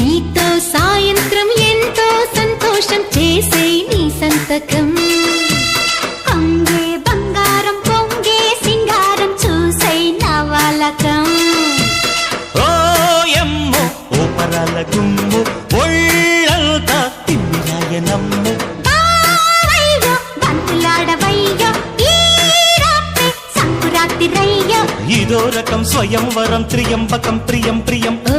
నీతో సాయంత్రం ఎంతో సంతోషం చేసే నీ సంతకం కొంగే బంగారం పొంగే సింగారం చూసే నవలకం ఓ యమ్మో ఓ పరాల గుమ్ము ఒళ్ళంతా తిమ్మిరాయనమ్ము బంతులాడవయ్యో ఈ రాత్రి సంకురాత్రి రయ్యో ఇదో రకం స్వయంవరం త్రియంబకం ప్రియం ప్రియం ఓ